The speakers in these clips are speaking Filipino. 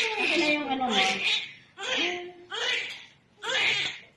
Ito na yung ano mo.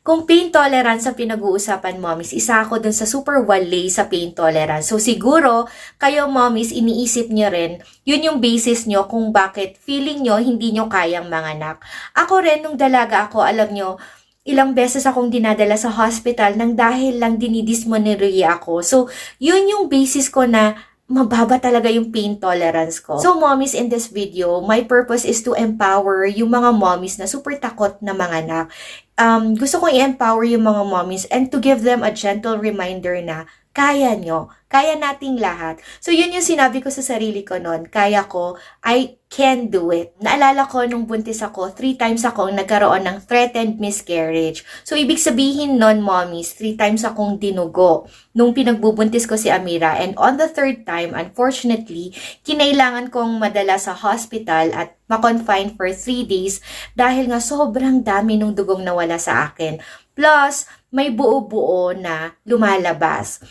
Kung pain tolerance sa pinag-uusapan, mommies, isa ako dun sa super wale sa pain tolerance. So, siguro, kayo, mommies, iniisip nyo rin, yun yung basis nyo kung bakit feeling nyo hindi nyo kayang manganak. Ako rin, nung dalaga ako, alam nyo, ilang beses akong dinadala sa hospital nang dahil lang dinidismonorrhea ako. So, yun yung basis ko na mababa talaga yung pain tolerance ko. So, mommies, in this video, my purpose is to empower yung mga mommies na super takot na manganak. Gusto kong i-empower yung mga mommies and to give them a gentle reminder na kaya nyo, kaya nating lahat. So, yun yung sinabi ko sa sarili ko noon. Kaya ko, I can do it. Naalala ko nung buntis ako, 3 times akong nagkaroon ng threatened miscarriage. So, ibig sabihin nun, mommies, 3 times akong dinugo nung pinagbubuntis ko si Amira. And on the 3rd time, unfortunately, kinailangan kong madala sa hospital at ma-confine for 3 days dahil nga sobrang dami nung dugong nawala sa akin. Plus, may buo-buo na lumalabas.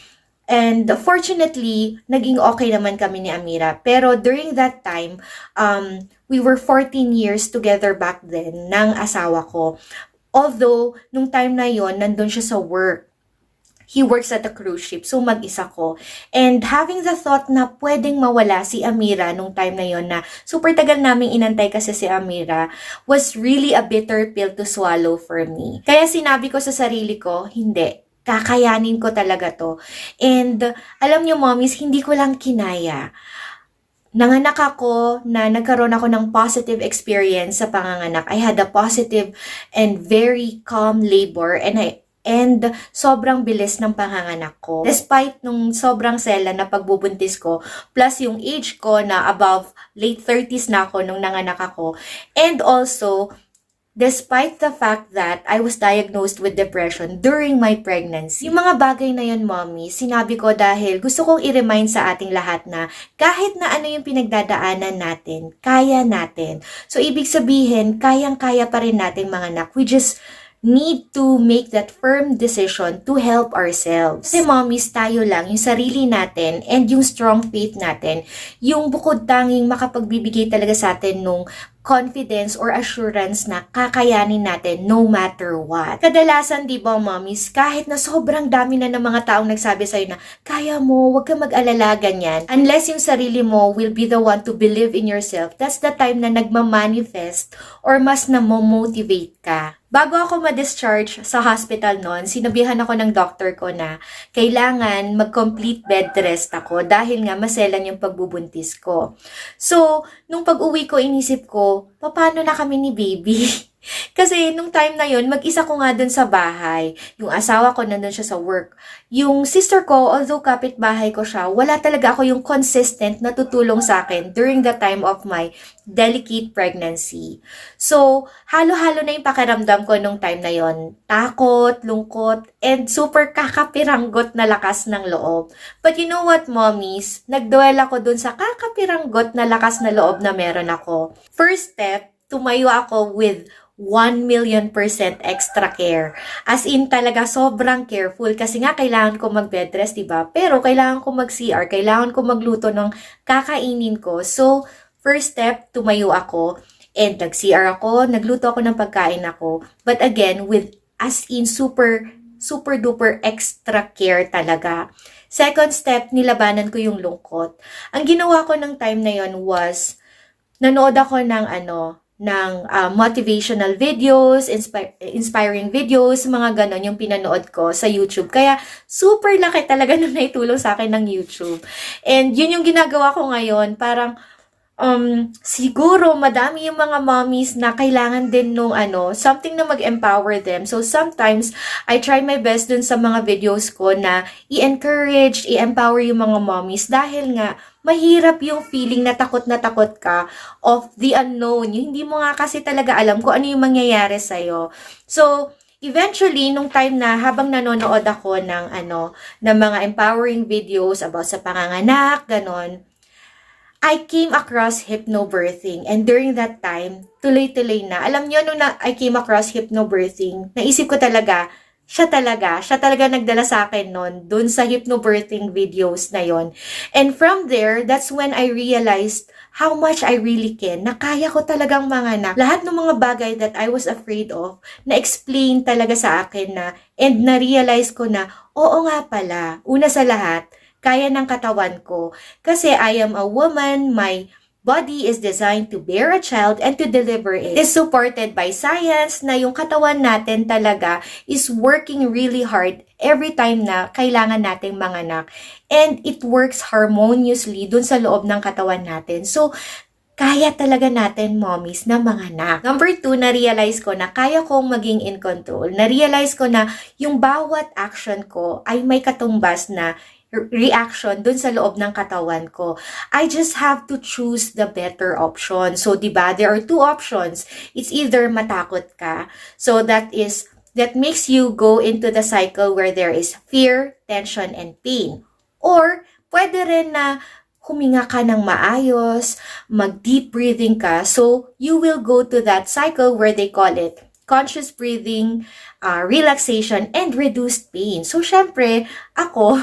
And fortunately, naging okay naman kami ni Amira. Pero during that time, we were 14 years together back then ng asawa ko. Although, nung time na yon nandun siya sa work. He works at a cruise ship, so mag-isa ko. And having the thought na pwedeng mawala si Amira nung time na yon na super tagal naming inantay kasi si Amira was really a bitter pill to swallow for me. Kaya sinabi ko sa sarili ko, hindi. Kakayanin ko talaga to. And alam niyo, mommies, hindi ko lang kinaya. Nanganak ako na nagkaroon ako ng positive experience sa panganganak. I had a positive and very calm labor and sobrang bilis ng panganganak ko. Despite nung sobrang sela na pagbubuntis ko, plus yung age ko na above late 30s na ako nung nanganak ako, and also, despite the fact that I was diagnosed with depression during my pregnancy. Yung mga bagay na yun, mommy, sinabi ko dahil gusto kong i-remind sa ating lahat na kahit na ano yung pinagdadaanan natin, kaya natin. So, ibig sabihin, kayang-kaya pa rin nating mga anak. We just need to make that firm decision to help ourselves. Kasi mommies, tayo lang, yung sarili natin and yung strong faith natin, yung bukod tanging makapagbibigay talaga sa atin nung confidence or assurance na kakayanin natin no matter what. Kadalasan, di ba, mommies, kahit na sobrang dami na ng mga taong nagsabi sa'yo na, kaya mo, huwag ka mag-alala, ganyan. Unless yung sarili mo will be the one to believe in yourself, that's the time na nagmamanifest or mas na-motivate ka. Bago ako ma-discharge sa hospital noon, sinabihan ako ng doctor ko na kailangan mag-complete bed rest ako dahil nga maselan yung pagbubuntis ko. So, nung pag-uwi ko, inisip ko, paano na kami ni baby? Kasi nung time na yon mag-isa ko nga dun sa bahay. Yung asawa ko nandun siya sa work. Yung sister ko, although kapitbahay ko siya, wala talaga ako yung consistent na tutulong sa akin during the time of my delicate pregnancy. So, halo-halo na yung pakiramdam ko nung time na yon. Takot, lungkot, and super kakapiranggot na lakas ng loob. But you know what, mommies? Nagduel ako dun sa kakapiranggot na lakas na loob na meron ako. First step, tumayo ako with 1,000,000% extra care. As in talaga sobrang careful kasi nga kailangan ko mag-bed rest, diba? Pero kailangan ko mag-CR, kailangan ko magluto ng kakainin ko. So, first step, tumayo ako and nag-CR ako, nagluto ako ng pagkain ako. But again, with as in super duper extra care talaga. Second step, nilabanan ko yung lungkot. Ang ginawa ko ng time na yon was nanood ako ng motivational videos, inspiring videos, mga ganon yung pinanood ko sa YouTube. Kaya, super laki talaga na naitulong sa akin ng YouTube. And yun yung ginagawa ko ngayon, parang, siguro madami yung mga mommies na kailangan din nung something na mag-empower them. So, sometimes, I try my best dun sa mga videos ko na i-encourage, i-empower yung mga mommies dahil nga, mahirap yung feeling na takot ka of the unknown. Yung hindi mo nga kasi talaga alam kung ano yung mangyayari sa'yo. So, eventually, nung time na habang nanonood ako ng mga empowering videos about sa panganganak, ganon, I came across hypnobirthing. And during that time, tuloy-tuloy na. Alam nyo, I came across hypnobirthing, naisip ko talaga, Siya talaga nagdala sa akin nun, dun sa hypnobirthing videos na yon. And from there, that's when I realized how much I really can, na kaya ko talagang manganak. Lahat ng mga bagay that I was afraid of, na-explain talaga sa akin na, and na-realize ko na, oo nga pala, una sa lahat, kaya ng katawan ko. Kasi I am a woman, my body is designed to bear a child and to deliver it. It is supported by science na yung katawan natin talaga is working really hard every time na kailangan nating manganak. And it works harmoniously dun sa loob ng katawan natin. So, kaya talaga natin, mommies, na manganak. Number 2, na-realize ko na kaya kong maging in control. Na-realize ko na yung bawat action ko ay may katumbas na reaction dun sa loob ng katawan ko. I just have to choose the better option. So, diba, there are 2 options. It's either matakot ka. So, that makes you go into the cycle where there is fear, tension, and pain. Or, pwede rin na huminga ka ng maayos, mag-deep breathing ka. So, you will go to that cycle where they call it conscious breathing, relaxation, and reduced pain. So, syempre, ako,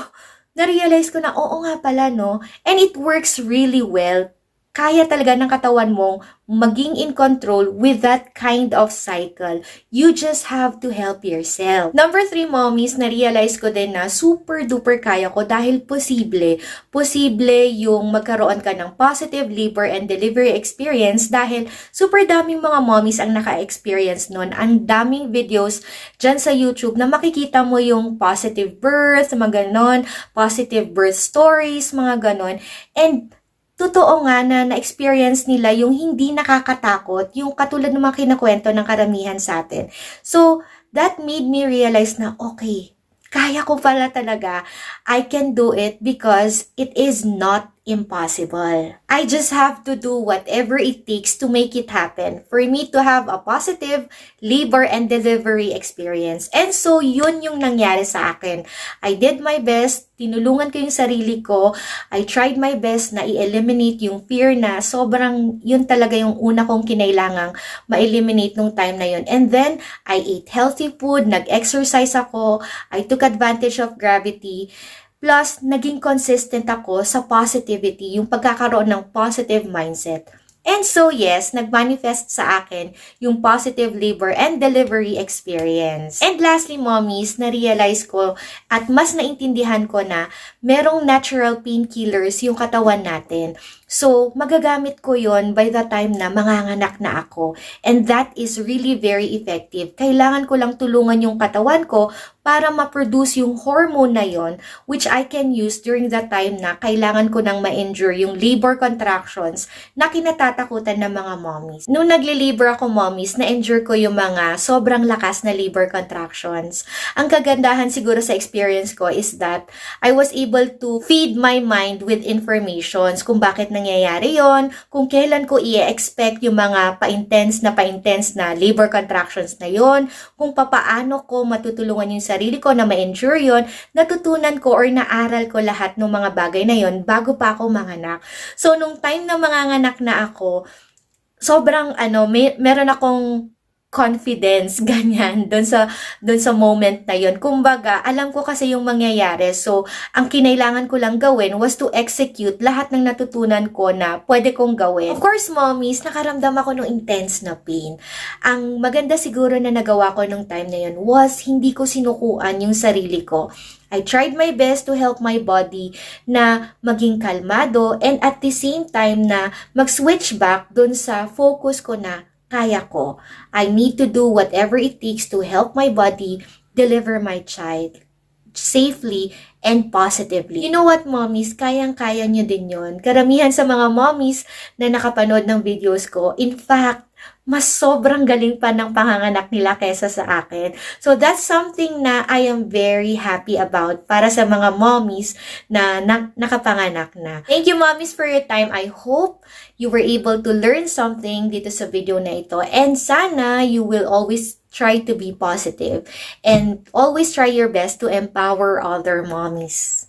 na-realize ko na, oo nga pala, no? And it works really well. Kaya talaga ng katawan mong maging in control with that kind of cycle. You just have to help yourself. Number 3, mommies, na-realize ko din na super duper kaya ko dahil posible yung magkaroon ka ng positive labor and delivery experience dahil super daming mga mommies ang naka-experience nun. Ang daming videos dyan sa YouTube na makikita mo yung positive birth, mga ganon, positive birth stories, mga ganon. And totoo nga na na-experience nila yung hindi nakakatakot, yung katulad ng mga kinakwento ng karamihan sa atin. So, that made me realize na, okay, kaya ko pala talaga. I can do it because it is not impossible. I just have to do whatever it takes to make it happen for me to have a positive labor and delivery experience. And so, yun yung nangyari sa akin. I did my best, tinulungan ko yung sarili ko, I tried my best na i-eliminate yung fear na sobrang yun talaga yung una kong kinailangang ma-eliminate nung time na yun. And then, I ate healthy food, nag-exercise ako, I took advantage of gravity, plus, naging consistent ako sa positivity, yung pagkakaroon ng positive mindset. And so, yes, nag-manifest sa akin yung positive labor and delivery experience. And lastly, mommies, na-realize ko at mas naintindihan ko na merong natural painkillers yung katawan natin. So, magagamit ko yon by the time na manganganak na ako. And that is really very effective. Kailangan ko lang tulungan yung katawan ko para ma-produce yung hormone na yon, which I can use during the time na kailangan ko nang ma-endure yung labor contractions na kinatatakutan ng mga mommies. Nung nagli-labor ako, mommies, na-endure ko yung mga sobrang lakas na labor contractions. Ang kagandahan siguro sa experience ko is that I was able to feed my mind with informations kung bakit nangyayari yon, kung kailan ko i-expect yung mga pa-intense na labor contractions na yon, kung papaano ko matutulungan yung sarili ko na ma-endure yon, natutunan ko or naaral ko lahat ng mga bagay na yon bago pa ako manganak. So, nung time na manganganak na ako, sobrang meron akong confidence, ganyan, doon sa moment na yon. Kumbaga, alam ko kasi yung mangyayari. So, ang kinailangan ko lang gawin was to execute lahat ng natutunan ko na pwede kong gawin. Of course, mommies, nakaramdam ako ng intense na pain. Ang maganda siguro na nagawa ko nung time na yon was hindi ko sinukuan yung sarili ko. I tried my best to help my body na maging kalmado and at the same time na mag-switch back doon sa focus ko na kaya ko. I need to do whatever it takes to help my body deliver my child safely and positively. You know what, mommies? Kayang-kaya nyo din yon. Karamihan sa mga mommies na nakapanood ng videos ko, in fact, mas sobrang galing pa ng panganganak nila kesa sa akin. So, that's something na I am very happy about para sa mga mommies na nakapanganak na. Thank you, mommies, for your time. I hope you were able to learn something dito sa video na ito. And sana you will always try to be positive and always try your best to empower other mommies.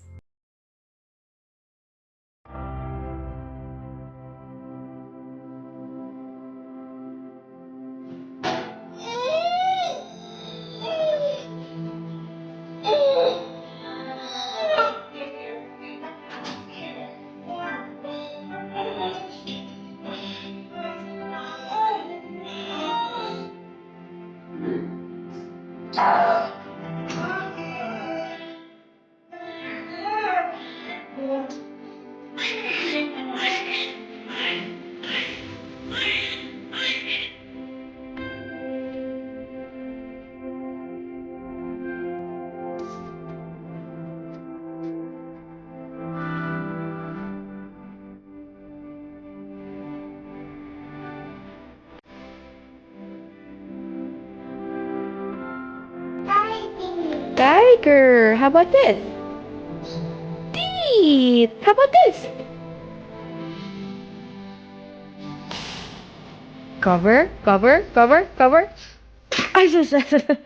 Tiger. How about this? Teeth. How about this? Cover, cover, cover, cover. Ay, sus. How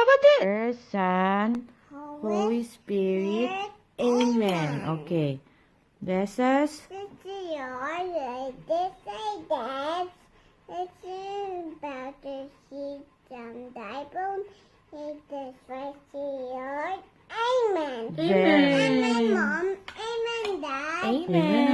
about this? Father, Son, Holy Spirit. Amen. Okay. Bless us. This is yours. This is Dad. This is about to see some Bible. It is first yours. Amen. Amen. Amen, Mom. Amen, Dad. Amen.